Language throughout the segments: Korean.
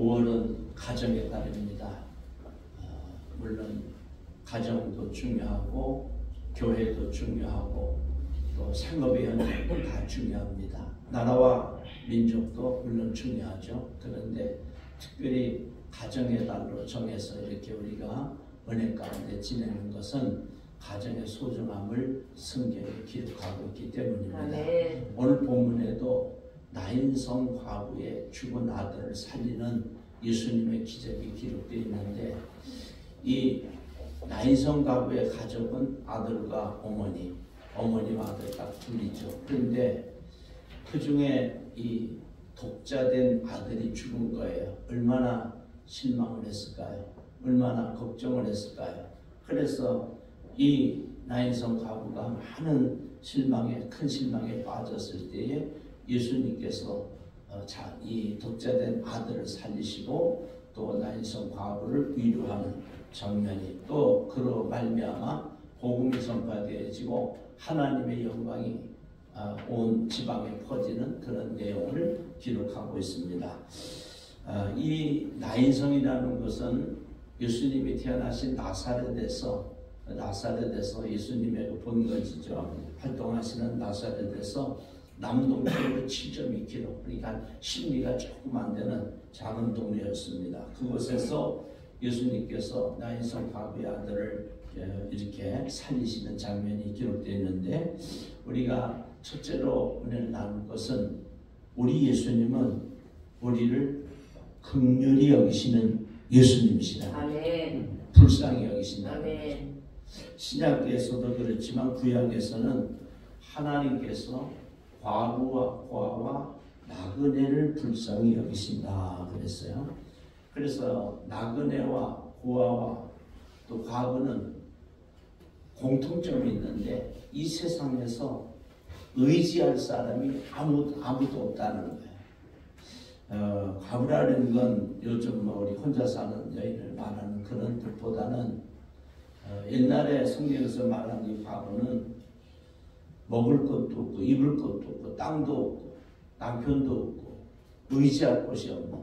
5월은 가정의 달입니다. 물론 가정도 중요하고 교회도 중요하고 또 상업의 현장도 다 중요합니다. 나라와 민족도 물론 중요하죠. 그런데 특별히 가정의 달로 정해서 이렇게 우리가 은혜 가운데 지내는 것은 가정의 소중함을 성경에 기록하고 있기 때문입니다. 네. 오늘 본문에도 나인성 과부의 죽은 아들을 살리는 예수님의 기적이 기록되어 있는데, 이 나인성 과부의 가족은 아들과 어머니와 아들 딱 둘이죠. 그런데 그 중에 이 독자된 아들이 죽은 거예요. 얼마나 실망을 했을까요? 얼마나 걱정을 했을까요? 그래서 이 나인성 과부가 많은 큰 실망에 빠졌을 때에 예수님께서 이 독자된 아들을 살리시고 또 나인성 과부를 위로하는 장면이, 또 그로 말미암아 복음이 전파되어지고 하나님의 영광이 온 지방에 퍼지는 그런 내용을 기록하고 있습니다. 이 나인성이라는 것은 예수님이 태어나신 나사렛에서 예수님의 본거지죠. 활동하시는 나사렛에서 남동쪽으로 7.2km, 그러니까 십리가 조금 안 되는 작은 동네였습니다. 그곳에서 예수님께서 나인성 과부의 아들을 이렇게 살리시는 장면이 기록되어 있는데, 우리가 첫째로 은혜를 나눌 것은 우리 예수님은 우리를 긍휼히 여기시는 예수님이시다. 아멘. 불쌍히 여기신다. 아멘. 신약에서도 그렇지만 구약에서는 하나님께서 과부와 고아와 나그네를 불쌍히 여기신다 그랬어요. 그래서 나그네와 고아와 또 과부는 공통점이 있는데, 이 세상에서 의지할 사람이 아무도 없다는 거예요. 과부라는 건 요즘 우리 혼자 사는 여인을 말하는 그런 뜻보다는, 옛날에 성경에서 말한 이 과부는 먹을 것도 없고 입을 것도 없고 땅도 없고 남편도 없고 의지할 곳이 없는,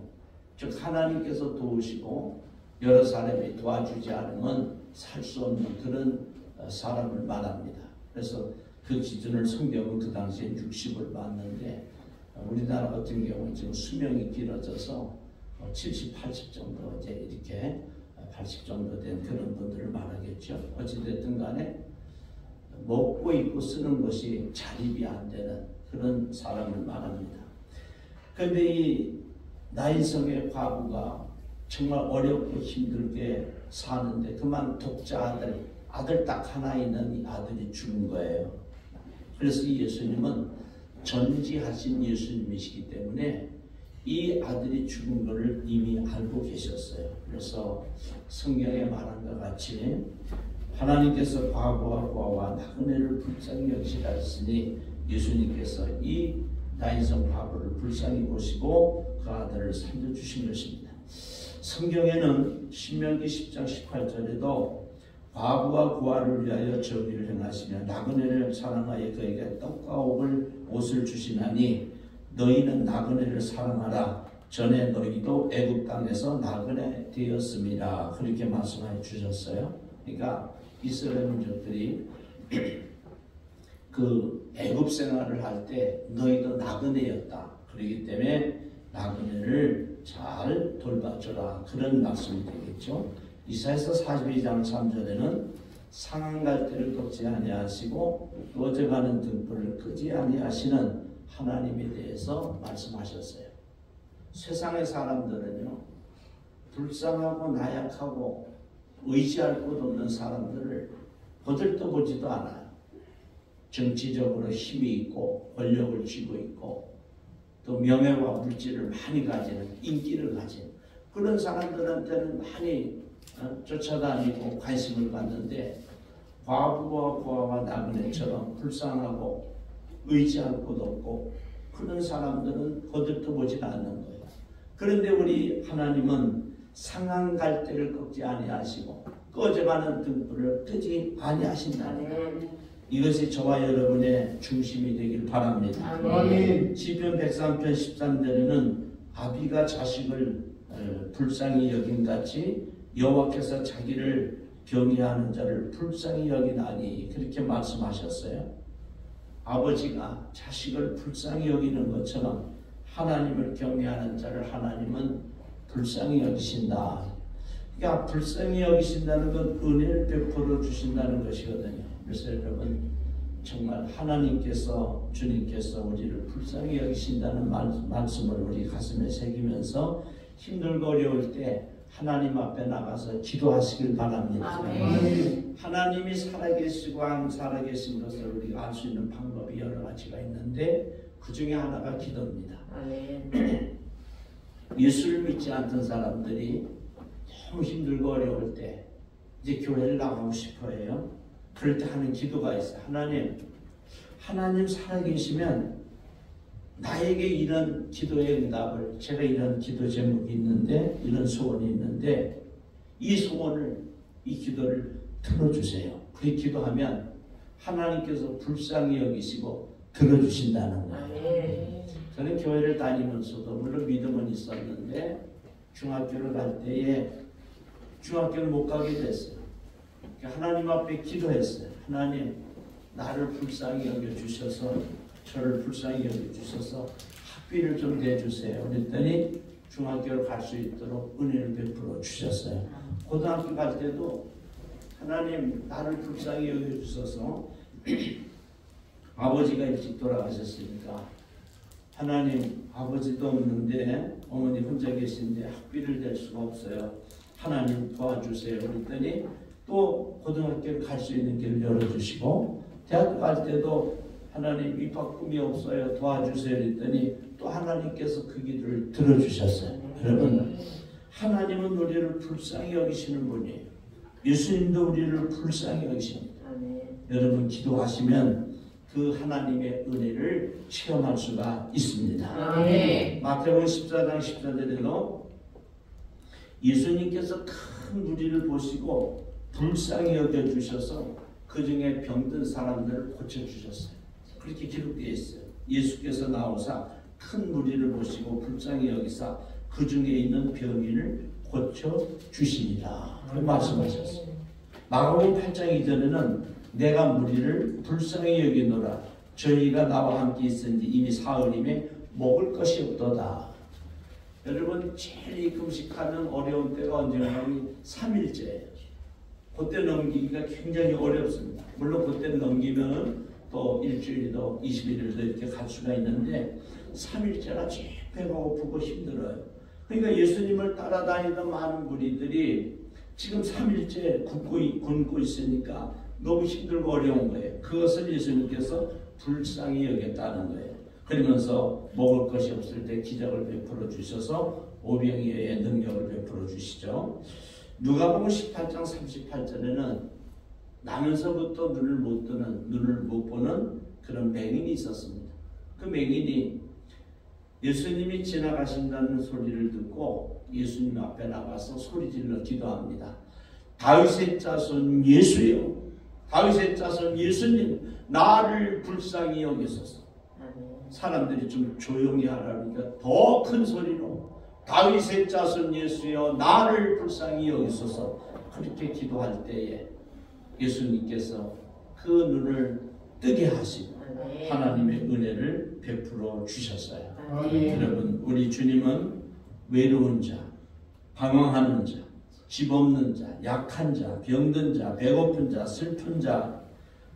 즉 하나님께서 도우시고 여러 사람이 도와주지 않으면 살 수 없는 그런 사람을 말합니다. 그래서 그 기준을 성경은 그 당시에 60을 봤는데, 우리나라 같은 경우는 지금 수명이 길어져서 70, 80 정도 이제 이렇게 80 정도 된 그런 분들을 말하겠죠. 어찌됐든 간에 먹고 입고 쓰는 것이 자립이 안 되는 그런 사람을 말합니다. 그런데 이 나인성의 과부가 정말 어렵고 힘들게 사는데, 그만 독자 아들 딱 하나 있는 이 아들이 죽은 거예요. 그래서 이 예수님은 전지하신 예수님이시기 때문에 이 아들이 죽은 것을 이미 알고 계셨어요. 그래서 성경에 말한 것 같이 하나님께서 과부와 고아와 나그네를 불쌍히 여기시라 했으니, 예수님께서 이 나인성 과부를 불쌍히 보시고 그 아들을 살려주신 것입니다. 성경에는 신명기 10장 18절에도 과부와 고아를 위하여 정의를 행하시며 나그네를 사랑하여 그에게 떡과 옷을 주시나니 너희는 나그네를 사랑하라. 전에 너희도 애굽 땅에서 나그네 되었습니다. 그렇게 말씀해 주셨어요. 그러니까 이스라엘 민족들이 그 애굽 생활을 할 때 너희도 나그네였다. 그렇기 때문에 나그네를 잘 돌봐줘라. 그런 말씀이 되겠죠. 이사야서 42장 3절에는 상한 갈대를 꺾지 아니하시고 꺼져가는 등불을 끄지 아니하시는 하나님에 대해서 말씀하셨어요. 세상의 사람들은요, 불쌍하고 나약하고 의지할 곳 없는 사람들을 거들떠보지도 않아요. 정치적으로 힘이 있고 권력을 쥐고 있고 또 명예와 물질을 많이 가지는, 인기를 가진 그런 사람들한테는 많이 쫓아다니고 관심을 갖는데, 과부와 고아와 나그네처럼 불쌍하고 의지할 곳 없고 그런 사람들은 거들떠보지 않는 거예요. 그런데 우리 하나님은 상한 갈대를 꺾지 아니하시고 꺼져가는 등불을 끄지 아니하신다는 거예요. 이것이 저와 여러분의 중심이 되길 바랍니다. 시편 103편 13절에는 아비가 자식을 불쌍히 여긴같이 여호와께서 자기를 경외하는 자를 불쌍히 여기나니 그렇게 말씀하셨어요. 아버지가 자식을 불쌍히 여기는 것처럼 하나님을 경외하는 자를 하나님은 불쌍히 여기신다. 그러니까 불쌍히 여기신다는 건 은혜를 베풀어 주신다는 것이거든요. 그래서 여러분 정말 하나님께서 주님께서 우리를 불쌍히 여기신다는 말씀을 우리 가슴에 새기면서 힘들고 어려울 때 하나님 앞에 나가서 기도하시길 바랍니다. 아멘. 하나님이 살아계시고 안 살아계신 것을 우리가 알 수 있는 방법이 여러 가지가 있는데 그 중에 하나가 기도입니다. 아멘. 예수를 믿지 않던 사람들이 너무 힘들고 어려울 때 이제 교회를 나가고 싶어 해요. 그럴 때 하는 기도가 있어요. 하나님 살아계시면 나에게 이런 기도의 응답을, 제가 이런 기도 제목이 있는데 이런 소원이 있는데 이 소원을, 이 기도를 들어주세요. 그렇게 기도하면 하나님께서 불쌍히 여기시고 들어주신다는 거예요. 저는 교회를 다니면서도 물론 믿음은 있었는데 중학교를 갈 때에 중학교를 못 가게 됐어요. 하나님 앞에 기도했어요. 하나님, 나를 불쌍히 여겨주셔서, 저를 불쌍히 여겨주셔서 학비를 좀 내주세요. 그랬더니 중학교를 갈 수 있도록 은혜를 베풀어 주셨어요. 고등학교 갈 때도 하나님, 나를 불쌍히 여겨주셔서 아버지가 일찍 돌아가셨으니까 하나님, 아버지도 없는데 어머니 혼자 계신데 학비를 낼 수가 없어요. 하나님 도와주세요. 그랬더니 또 고등학교를 갈 수 있는 길을 열어주시고 대학교 갈 때도 하나님 입학 꿈이 없어요. 도와주세요. 그랬더니 또 하나님께서 그 기도를 들어주셨어요. 여러분, 하나님은 우리를 불쌍히 여기시는 분이에요. 예수님도 우리를 불쌍히 여기십니다. 여러분 기도하시면 그 하나님의 은혜를 체험할 수가 있습니다. 마태복음 14장 14절에도 예수님께서 큰 무리를 보시고 불쌍히 여겨주셔서 그 중에 병든 사람들을 고쳐주셨어요. 그렇게 기록되어 있어요. 예수께서 나오사 큰 무리를 보시고 불쌍히 여기사 그 중에 있는 병인을 고쳐주시니라. 그 말씀하셨어요. 마가복음 8장 2절에는 내가 무리를 불쌍히 여기노라. 저희가 나와 함께 있은지 이미 사흘임에 먹을 것이 없도다. 여러분 제일 금식하는 어려운 때가 언제냐면 3일째예요. 그때 넘기기가 굉장히 어렵습니다. 물론 그때 넘기면 또 일주일도 21일도 이렇게 갈 수가 있는데 3일째라 제일 배가 고프고 힘들어요. 그러니까 예수님을 따라다니던 많은 무리들이 지금 3일째 굶고 있으니까 너무 힘들고 어려운 거예요. 그것을 예수님께서 불쌍히 여겼다는 거예요. 그러면서 먹을 것이 없을 때 기적을 베풀어 주셔서 오병이어의 능력을 베풀어 주시죠. 누가복음 18장 38절에는 나면서부터 눈을 못 보는 그런 맹인이 있었습니다. 그 맹인이 예수님이 지나가신다는 소리를 듣고 예수님 앞에 나가서 소리질러 기도합니다. 다윗의 자손 예수여, 다윗의 자손 예수님, 나를 불쌍히 여기소서. 사람들이 좀 조용히 하라니까 더 큰 소리로 다윗의 자손 예수여, 나를 불쌍히 여기소서. 그렇게 기도할 때에 예수님께서 그 눈을 뜨게 하시고 하나님의 은혜를 베풀어 주셨어요. 여러분, 우리 주님은 외로운 자, 방황하는 자, 집 없는 자, 약한 자, 병든 자, 배고픈 자, 슬픈 자,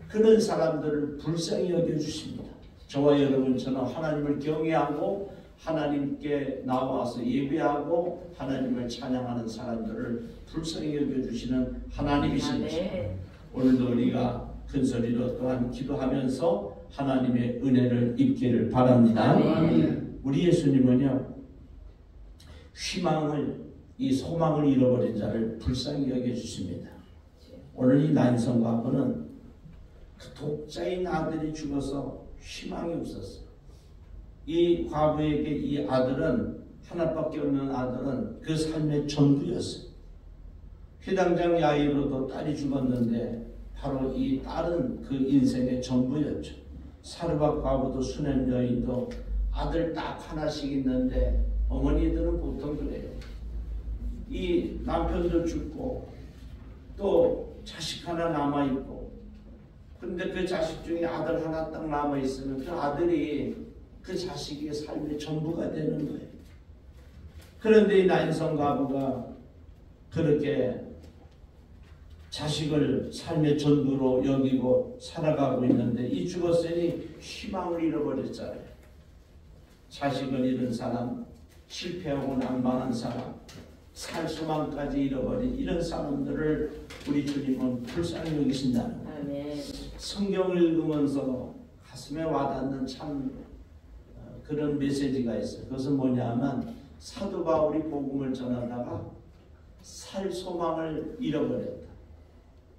그런 사람들을 불쌍히 여겨주십니다. 저와 여러분처럼 하나님을 경외하고 하나님께 나와서 예배하고 하나님을 찬양하는 사람들을 불쌍히 여겨주시는 하나님이십니다. 오늘도 우리가 큰 소리로 또한 기도하면서 하나님의 은혜를 입기를 바랍니다. 우리 예수님은요, 이 소망을 잃어버린 자를 불쌍히 여겨주십니다. 오늘 이 난성 과부는 그 독자인 아들이 죽어서 희망이 없었어요. 이 과부에게 이 아들은, 하나밖에 없는 아들은 그 삶의 전부였어요. 회당장 야이로도 딸이 죽었는데 바로 이 딸은 그 인생의 전부였죠. 사르밧 과부도 수냄 여인도 아들 딱 하나씩 있는데 어머니들은 보통 그래요. 남편도 죽고 또 자식 하나 남아있고, 근데 그 자식 중에 아들 하나 딱 남아있으면 그 아들이 그 자식의 삶의 전부가 되는 거예요. 그런데 이 나인성 과부가 그렇게 자식을 삶의 전부로 여기고 살아가고 있는데 이 죽었으니 희망을 잃어버렸잖아요. 자식을 잃은 사람, 실패하고 낭만한 사람, 살 소망까지 잃어버린 이런 사람들을 우리 주님은 불쌍히 여기신다는 거예요. 아멘. 성경을 읽으면서 가슴에 와닿는 참 그런 메시지가 있어요. 그것은 뭐냐면 사도 바울이 복음을 전하다가 살 소망을 잃어버렸다.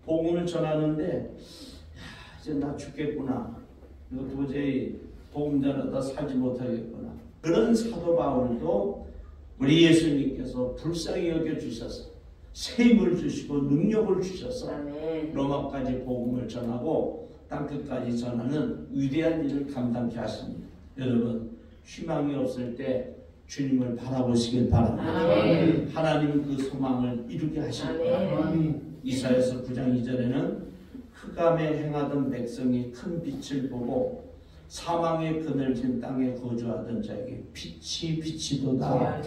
복음을 전하는데 이제 나 죽겠구나. 이거 도저히 복음 전하다 살지 못하겠구나. 그런 사도 바울도 우리 예수님께서 불쌍히 여겨주셔서 새 힘을 주시고 능력을 주셔서 로마까지 복음을 전하고 땅끝까지 전하는 위대한 일을 감당케 하십니다. 여러분, 희망이 없을 때 주님을 바라보시길 바랍니다. 아멘. 하나님은 그 소망을 이루게 하실 거예요. 이사야서 9장 2절에는 흑암에 행하던 백성이 큰 빛을 보고 사망의 그늘진 땅에 거주하던 자에게 빛이 비치도다.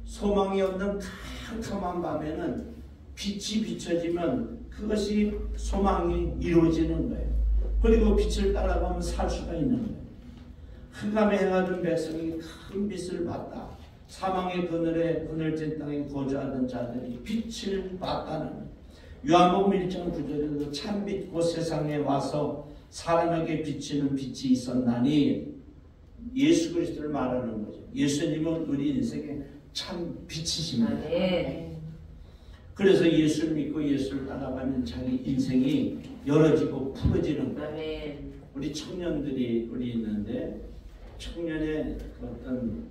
소망이 없는 캄캄한 밤에는 빛이 비춰지면 그것이 소망이 이루어지는 거예요. 그리고 빛을 따라가면 살 수가 있는 거예요. 흑암에 행하던 백성이 큰 빛을 봤다. 사망의 그늘에 그늘진 땅에 거주하던 자들이 빛을 봤다는 요한복음 1장 9절에도 참빛 곧 세상에 와서 사람에게 비치는 빛이 있었나니 예수 그리스도를 말하는 거죠. 예수님은 우리 인생에 참 빛이십니다. 그래서 예수를 믿고 예수를 따라가면 자기 인생이 열어지고 풀어지는 거예요. 우리 청년들이 있는데 청년의 어떤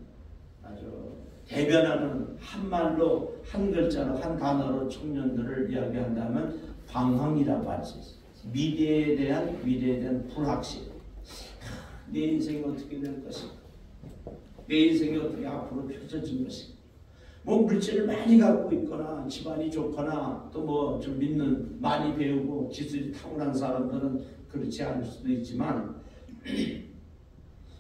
아주 대변하는 한 말로 한 글자로 한 단어로 청년들을 이야기한다면 방황이라고 할 수 있어요. 미래에 대한 불확실. 내 인생이 어떻게 될 것인가? 내 인생이 어떻게 앞으로 펼쳐질 것인가? 뭐 물질을 많이 갖고 있거나 집안이 좋거나 또 뭐 좀 믿는 많이 배우고 기술이 탁월한 사람들은 그렇지 않을 수도 있지만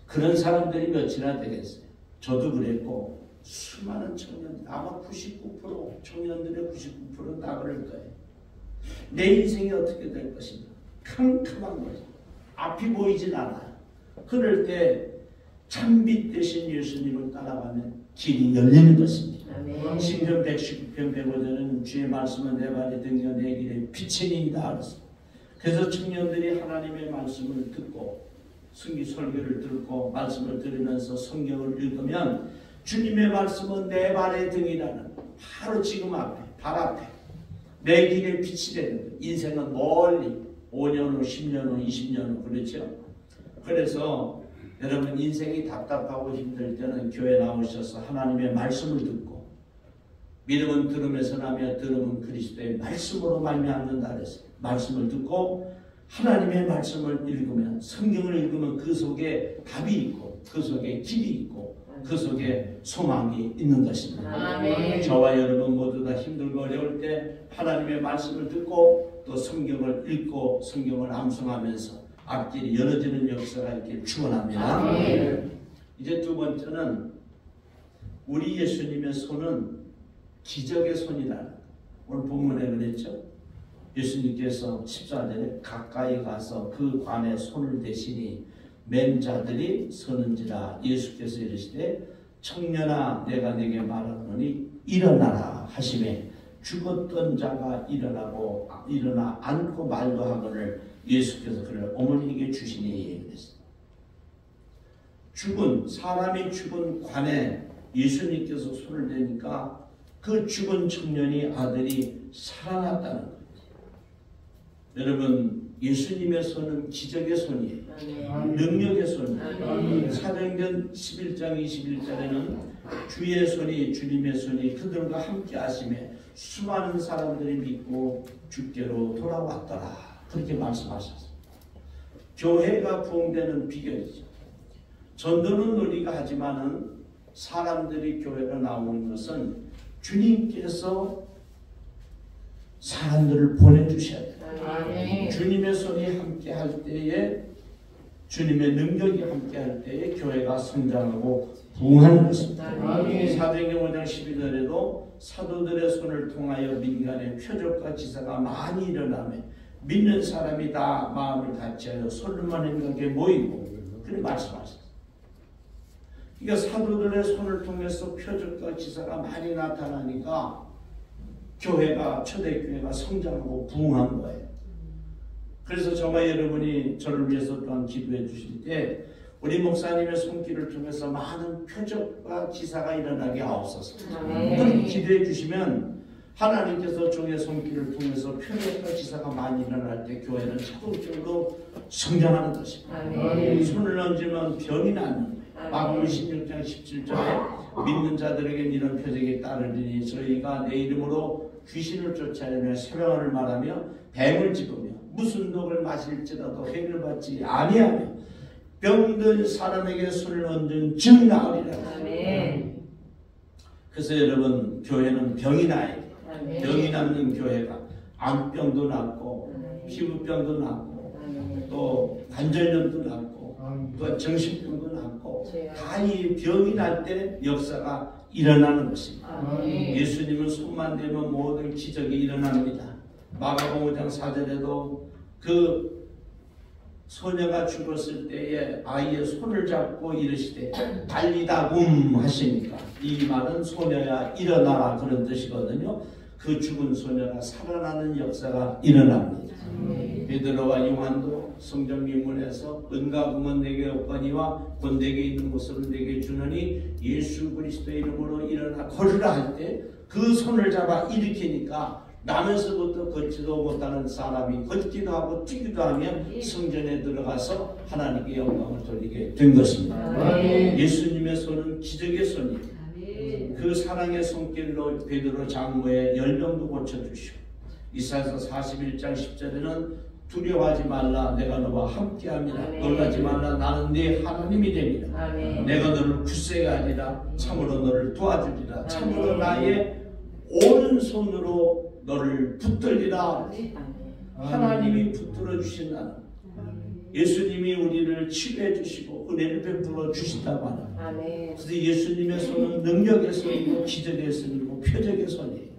그런 사람들이 몇이나 되겠어요. 저도 그랬고 수많은 청년, 아마 99% 청년들의 99%는 다 그럴 거예요. 내 인생이 어떻게 될 것인가? 캄캄한 거죠. 앞이 보이진 않아요. 그럴 때 참빛 대신 예수님을 따라가면 길이 열리는 것입니다. 시편 119편 105절은 주의 말씀은 내 발에 등겨 내 길에 빛이니이다. 그래서 청년들이 하나님의 말씀을 듣고 승기 설교를 듣고 말씀을 들으면서 성경을 읽으면 주님의 말씀은 내 발의 등이라는 바로 지금 앞에 발 앞에 내 길에 빛이 되는 거예요. 인생은 멀리 5년 후 10년 후 20년 후 그렇죠. 그래서 여러분 인생이 답답하고 힘들 때는 교회 나오셔서 하나님의 말씀을 듣고 믿음은 들음에서 나며 들음은 그리스도의 말씀으로 말미암는다 그랬어요. 말씀을 듣고 하나님의 말씀을 읽으면 성경을 읽으면 그 속에 답이 있고 그 속에 길이 있고 그 속에 소망이 있는 것입니다. 아멘. 저와 여러분 모두 다 힘들고 어려울 때 하나님의 말씀을 듣고 또 성경을 읽고 성경을 암송하면서 앞길이 열어지는 역사가 있기를 축원합니다. 아멘. 이제 두 번째는 우리 예수님의 손은 기적의 손이다. 오늘 본문에 그랬죠. 예수님께서 14절에 가까이 가서 그 관에 손을 대시니 맨 자들이 서는지라. 예수께서 이르시되 청년아 내가 네게 말하노니 일어나라 하시매 죽었던 자가 일어나 앉고 말도 하거늘 예수께서 그를 어머니에게 주시니 그랬어요. 사람이 죽은 관에 예수님께서 손을 대니까 그 죽은 청년이 아들이 살아났다는 거예요. 여러분 예수님의 손은 기적의 손이에요. 능력의 손이에요. 사도행전 11장 21절에는 주의 손이 주님의 손이 그들과 함께 하심에 수많은 사람들이 믿고 주께로 돌아왔더라. 그렇게 말씀하셨어요. 교회가 부흥되는 비결이죠. 전도는 우리가 하지만은 사람들이 교회로 나오는 것은 주님께서 사람들을 보내주셔야 돼요. 아멘. 주님의 손이 함께 할 때에, 주님의 능력이 함께 할 때에 교회가 성장하고 부흥하는 것입니다. 아멘. 사도행전 5장 12절에도 사도들의 손을 통하여 민간의 표적과 기사가 많이 일어나며 믿는 사람이 다 마음을 같이하여 솔로몬 행각에 모이고, 그렇게 말씀하셨어요. 그러니까 사도들의 손을 통해서 표적과 기사가 많이 나타나니까 교회가, 초대교회가 성장하고 부흥한 거예요. 그래서 저와 여러분이 저를 위해서 또한 기도해 주실 때 우리 목사님의 손길을 통해서 많은 표적과 기사가 일어나게 하옵소서. 그렇게 기도해 주시면 하나님께서 종의 손길을 통해서 표적과 기사가 많이 일어날 때 교회는 자동적으로 성장하는 것입니다. 손을 얹으면 병이 낫는 거예요. 마가복음 16장 17절에 믿는 자들에게 이런 표적이 따르리니 저희가 내 이름으로 귀신을 쫓아내며 새벽을 말하며 뱀을 집으며 무슨 독을 마실지라도 해를 받지 아니하며 병든 사람에게 손을 얹은 즉 나으리라. 그래서 여러분, 교회는 병이 나야 돼요. 병이 낫는 교회가 암병도 낫고 피부병도 낫고 또 관절염도 낫고 또 정신병도 낫고 다 이 병이 날 때 역사가 일어나는 것입니다. 예수님은 손만 대면 모든 기적이 일어납니다. 마가복음 5장 4절에도 그 소녀가 죽었을 때에 아이의 손을 잡고 이르시되 달리다굼 하시니까, 이 말은 소녀야 일어나라 그런 뜻이거든요. 그 죽은 소녀가 살아나는 역사가 일어납니다. 베드로와 요한도 성전 미문에서 은과 금은 내게 없거니와 곧 내게 있는 것으로 내게 주느니 예수 그리스도의 이름으로 일어나 걸으라 할 때 그 손을 잡아 일으키니까 나면서부터 걷지도 못하는 사람이 걷기도 하고 뛰기도 하며 성전에 들어가서 하나님께 영광을 돌리게 된 것입니다. 예수님의 손은 기적의 손이에요. 그 사랑의 손길로 베드로 장모의 열병도 고쳐주시고, 이사야서 41장 10절에는 두려워하지 말라 내가 너와 함께함이라. 놀라지 말라 나는 네 하나님이 됩니다. 내가 너를 굳세게 하리라. 참으로 너를 도와주리라. 참으로 나의 오른손으로 너를 붙들리라. 하나님이 붙들어 주신다는, 예수님이 우리를 치료해 주시고 은혜를 베풀어 주신다고 하는, 그래서 예수님의 손은 능력의 손이고 기적의 손이고 표적의 손이에요.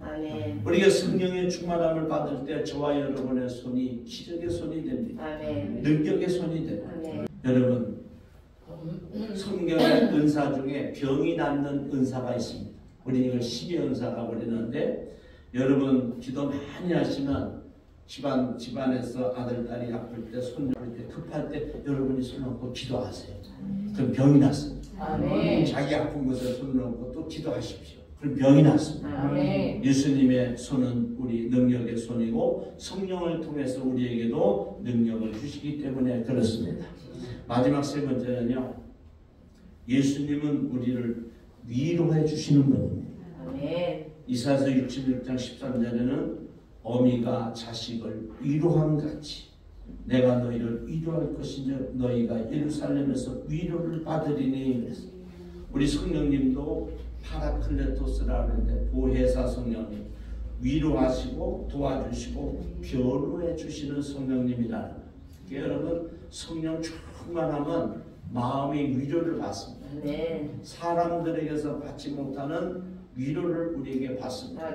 우리가 성령의 충만함을 받을 때 저와 여러분의 손이 기적의 손이 됩니다. 능력의 손이 됩니다. 여러분, 성경의 은사 중에 병이 낫는 은사가 있습니다. 우리는 이걸 십이은사라고 그러는데, 여러분 기도 많이 하시면 집안에서 아들, 딸이 아플 때, 손녀 아플 때, 급할 때 여러분이 손 얹고 기도하세요. 그럼 병이 났습니다. 자기 아픈 것에 손 얹고 또 기도하십시오. 그럼 병이 났습니다. 예수님의 손은 우리 능력의 손이고 성령을 통해서 우리에게도 능력을 주시기 때문에 그렇습니다. 마지막 세 번째는요, 예수님은 우리를 위로해 주시는 분입니다. 이사야서 66장 13절에는 어미가 자식을 위로함 같이 내가 너희를 위로할 것인즉 너희가 예루살렘에서 위로를 받으리니 그랬어요. 우리 성령님도 파라클레토스라고 하는데 보혜사 성령님, 위로하시고 도와주시고 변호해 주시는 성령님이라는 거예요. 여러분, 성령 충만하면 마음의 위로를 받습니다. 사람들에게서 받지 못하는 위로를 우리에게 받습니다.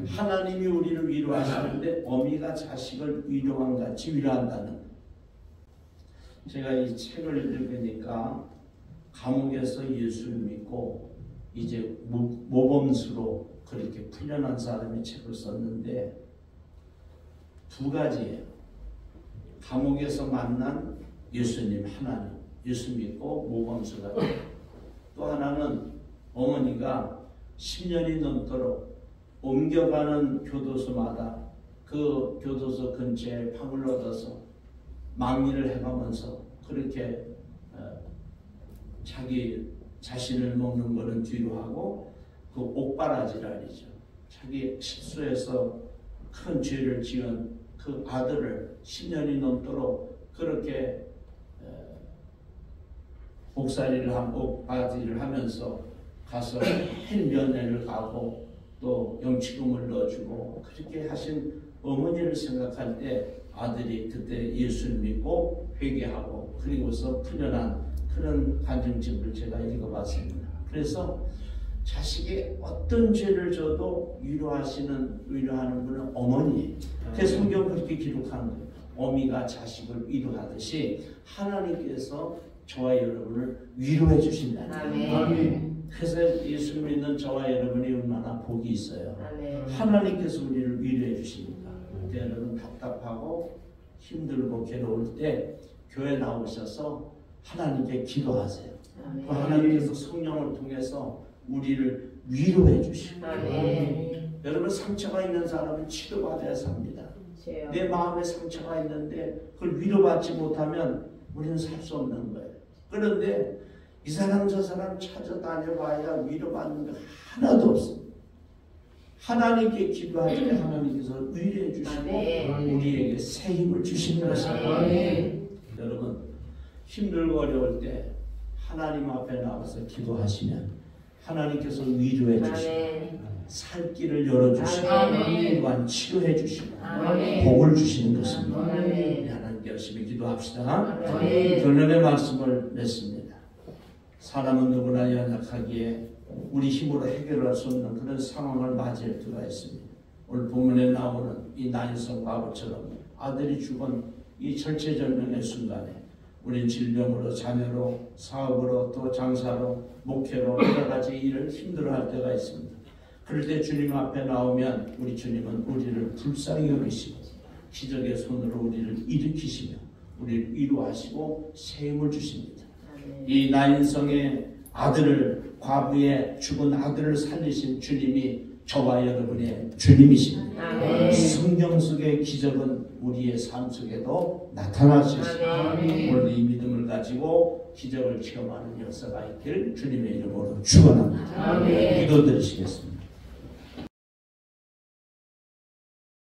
하나님이 우리를 위로하시는데 어미가 자식을 위로한 같이 위로한다는. 제가 이 책을 읽으니까 감옥에서 예수를 믿고 이제 모범수로 그렇게 풀려난 사람이 책을 썼는데 두 가지예요. 감옥에서 만난 예수님, 하나님, 예수 믿고 모범수가 돼요. 또 하나는 어머니가 10년이 넘도록 옮겨가는 교도소마다 그 교도소 근처에 방을 얻어서 망리를 해가면서 그렇게 자기 자신을 먹는 거는 뒤로 하고 그 옥바라지랄이죠. 자기 실수해서 큰 죄를 지은 그 아들을 10년이 넘도록 그렇게 옥살이를 하고 옥바지를 하면서 가서 흰 면회를 가고 또 영치금을 넣어주고 그렇게 하신 어머니를 생각할 때 아들이 그때 예수를 믿고 회개하고 그리고서 풀려난 그런 간증집을 제가 읽어봤습니다. 그래서 자식이 어떤 죄를 져도 위로하는 분은 어머니예요. 그래서 성경 그렇게 기록하는 거예요. 어미가 자식을 위로하듯이 하나님께서 저와 여러분을 위로해 주신다는 거예요. 그래서 예수 믿는 저와 여러분이 얼마나 복이 있어요. 하나님께서 우리를 위로해 주십니다. 여러분 답답하고 힘들고 괴로울 때 교회 나오셔서 하나님께 기도하세요. 하나님께서 성령을 통해서 우리를 위로해 주시고 여러분 상처가 있는 사람은 치료받아야 삽니다. 내 마음에 상처가 있는데 그걸 위로받지 못하면 우리는 살 수 없는 거예요. 그런데 이 사람 저 사람 찾아다녀봐야 위로받는 게 하나도 없습니다. 하나님께 기도할 때 하나님께서 위로해 주시고 우리에게 새 힘을 주시는 것입니다. 여러분 힘들고 어려울 때 하나님 앞에 나와서 기도하시면 하나님께서 위로해 주시고 살 길을 열어주시고 또한 치료해 주시고 복을 주시는 것입니다. 하나님께 열심히 기도합시다. 결론의 말씀을 맺습니다. 사람은 누구나 연약하기에 우리 힘으로 해결할 수 없는 그런 상황을 맞이할 때가 있습니다. 오늘 본문에 나오는 이 나인성 과부처럼 아들이 죽은 이 절체절명의 순간에 우린 질병으로, 자녀로, 사업으로, 또 장사로, 목회로 여러 가지 일을 힘들어할 때가 있습니다. 그럴 때 주님 앞에 나오면 우리 주님은 우리를 불쌍히 여기시고 기적의 손으로 우리를 일으키시며 우리를 위로하시고 새 힘을 주십니다. 이 나인성의 아들을, 과부의 죽은 아들을 살리신 주님이 저와 여러분의 주님이십니다. 성경 속의 기적은 우리의 삶 속에도 나타나시습니다. 오늘 이 믿음을 가지고 기적을 체험하는 역사가 있길 주님의 이름으로 축원합니다. 기도드리시겠습니다.